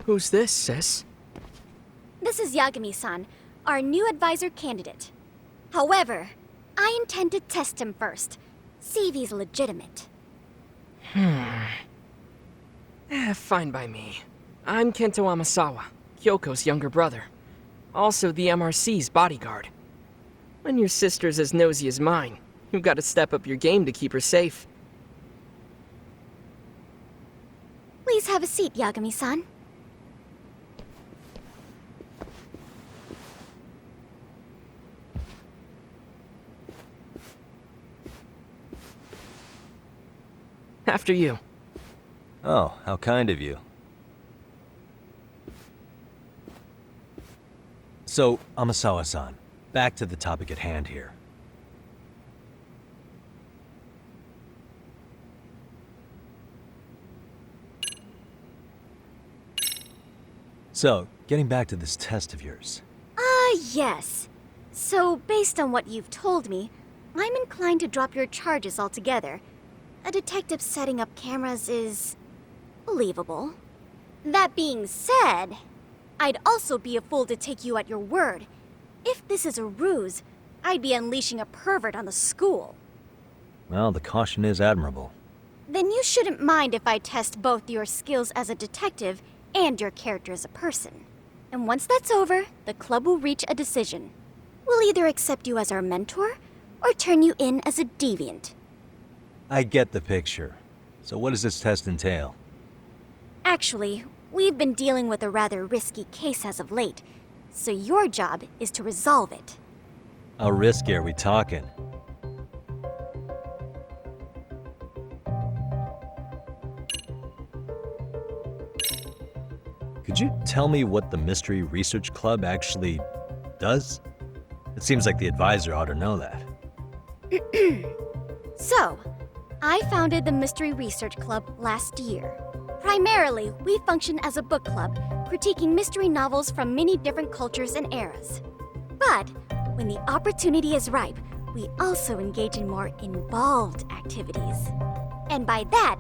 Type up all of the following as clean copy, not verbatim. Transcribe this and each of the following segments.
Who's this, sis? This is Yagami-san, our new advisor candidate. However, I intend to test him first, see if he's legitimate. Fine by me. I'm Kento Amasawa, Kyoko's younger brother. Also the MRC's bodyguard. When your sister's as nosy as mine, you've got to step up your game to keep her safe. Please have a seat, Yagami-san. After you. Oh, how kind of you. So, Amasawa-san, back to the topic at hand here. So, getting back to this test of yours. Yes. So, based on what you've told me, I'm inclined to drop your charges altogether. A detective setting up cameras is believable. That being said, I'd also be a fool to take you at your word. If this is a ruse, I'd be unleashing a pervert on the school. Well, the caution is admirable. Then you shouldn't mind if I test both your skills as a detective and your character as a person. And once that's over, the club will reach a decision. We'll either accept you as our mentor, or turn you in as a deviant. I get the picture. So what does this test entail? Actually, we've been dealing with a rather risky case as of late, so your job is to resolve it. How risky are we talking? Could you tell me what the Mystery Research Club actually does? It seems like the advisor ought to know that. So, I founded the Mystery Research Club last year. Primarily, we function as a book club, critiquing mystery novels from many different cultures and eras. But, when the opportunity is ripe, we also engage in more involved activities. And by that,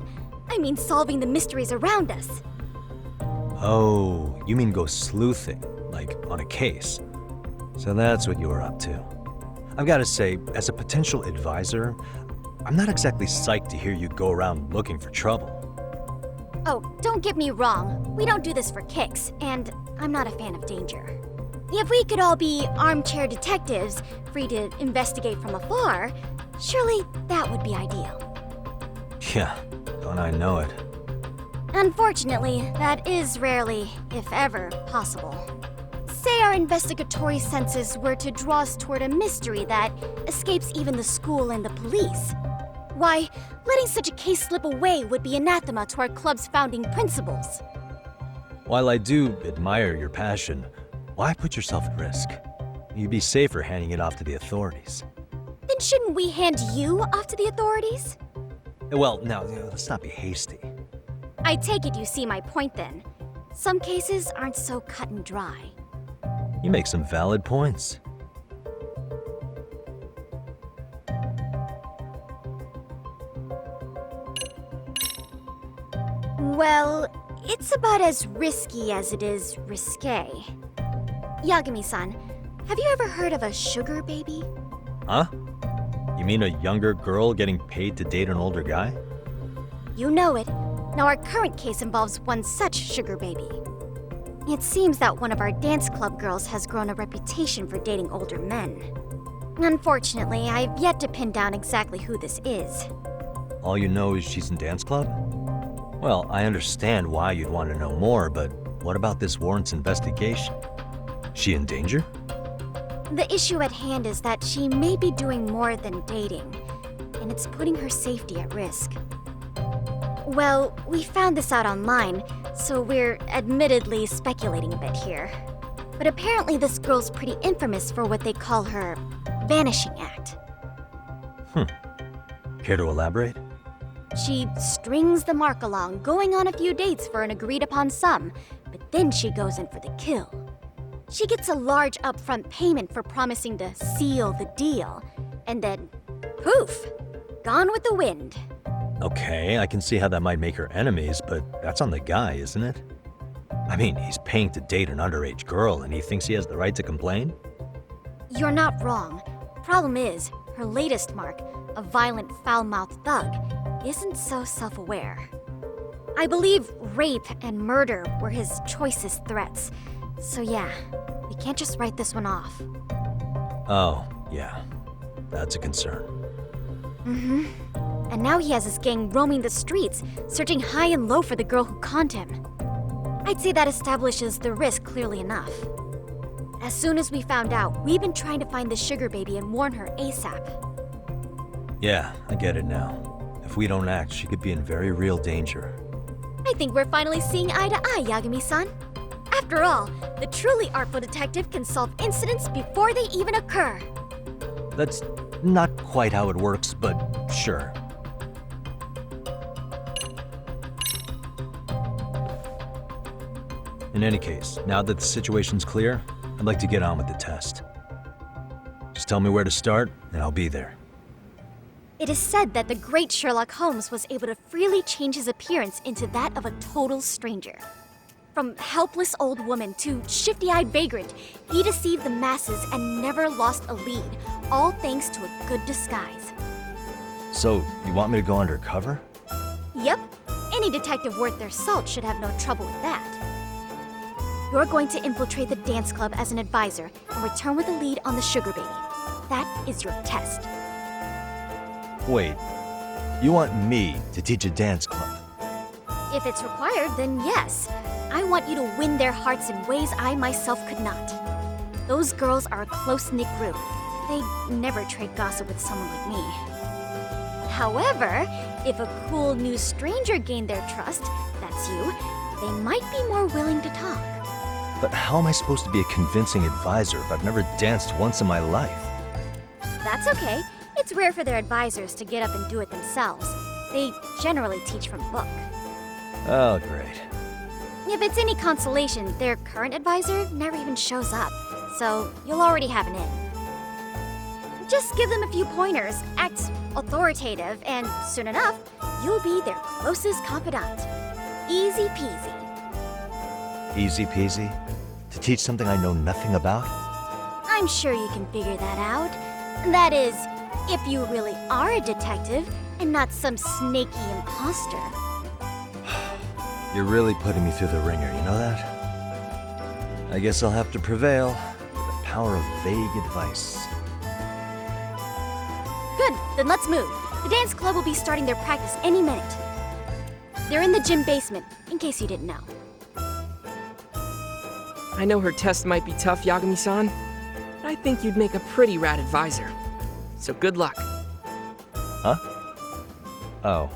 I mean solving the mysteries around us. Oh, you mean go sleuthing, like on a case. So that's what you were up to. I've got to say, as a potential advisor, I'm not exactly psyched to hear you go around looking for trouble. Oh, don't get me wrong. We don't do this for kicks, and I'm not a fan of danger. If we could all be armchair detectives, free to investigate from afar, surely that would be ideal. Yeah, don't I know it. Unfortunately, that is rarely, if ever, possible. Say our investigatory senses were to draw us toward a mystery that escapes even the school and the police. Why, letting such a case slip away would be anathema to our club's founding principles. While I do admire your passion, why put yourself at risk? You'd be safer handing it off to the authorities. Then shouldn't we hand you off to the authorities? Well, now, let's not be hasty. I take it you see my point then. Some cases aren't so cut and dry. You make some valid points. Well, it's about as risky as it is risque. Yagami-san, have you ever heard of a sugar baby? Huh? You mean a younger girl getting paid to date an older guy? You know it. Now our current case involves one such sugar baby. It seems that one of our dance club girls has grown a reputation for dating older men. Unfortunately, I've yet to pin down exactly who this is. All you know is she's in dance club? Well, I understand why you'd want to know more, but what about this warrants investigation? She in danger? The issue at hand is that she may be doing more than dating, and it's putting her safety at risk. Well, we found this out online, so we're admittedly speculating a bit here. But apparently this girl's pretty infamous for what they call her vanishing act. Care to elaborate? She strings the mark along, going on a few dates for an agreed-upon sum, but then she goes in for the kill. She gets a large upfront payment for promising to seal the deal, and then, poof, gone with the wind. Okay, I can see how that might make her enemies, but that's on the guy, isn't it? I mean, he's paying to date an underage girl and he thinks he has the right to complain? You're not wrong. Problem is, her latest mark, a violent, foul-mouthed thug, isn't so self-aware. I believe rape and murder were his choicest threats. So yeah, we can't just write this one off. Oh, yeah. That's a concern. Mm-hmm. And now he has his gang roaming the streets, searching high and low for the girl who conned him. I'd say that establishes the risk clearly enough. As soon as we found out, we've been trying to find the sugar baby and warn her ASAP. Yeah, I get it now. If we don't act, she could be in very real danger. I think we're finally seeing eye to eye, Yagami-san. After all, the truly artful detective can solve incidents before they even occur. That's not quite how it works, but sure. In any case, now that the situation's clear, I'd like to get on with the test. Just tell me where to start, and I'll be there. It is said that the great Sherlock Holmes was able to freely change his appearance into that of a total stranger. From helpless old woman to shifty-eyed vagrant, he deceived the masses and never lost a lead, all thanks to a good disguise. So, you want me to go undercover? Yep, any detective worth their salt should have no trouble with that. You're going to infiltrate the dance club as an advisor and return with a lead on the sugar baby. That is your test. Wait, you want me to teach a dance club? If it's required, then yes. I want you to win their hearts in ways I myself could not. Those girls are a close-knit group. They never trade gossip with someone like me. However, if a cool new stranger gained their trust, that's you, they might be more willing to talk. But how am I supposed to be a convincing advisor if I've never danced once in my life? That's okay. It's rare for their advisors to get up and do it themselves. They generally teach from a book. Oh, great. If it's any consolation, their current advisor never even shows up, so you'll already have an in. Just give them a few pointers, act authoritative, and soon enough, you'll be their closest confidant. Easy peasy. Easy peasy? To teach something I know nothing about? I'm sure you can figure that out. That is, if you really are a detective and not some snaky imposter. You're really putting me through the ringer, you know that? I guess I'll have to prevail with the power of vague advice. Good, then let's move. The dance club will be starting their practice any minute. They're in the gym basement, in case you didn't know. I know her test might be tough, Yagami-san, but I think you'd make a pretty rad advisor. So good luck. Huh? Oh.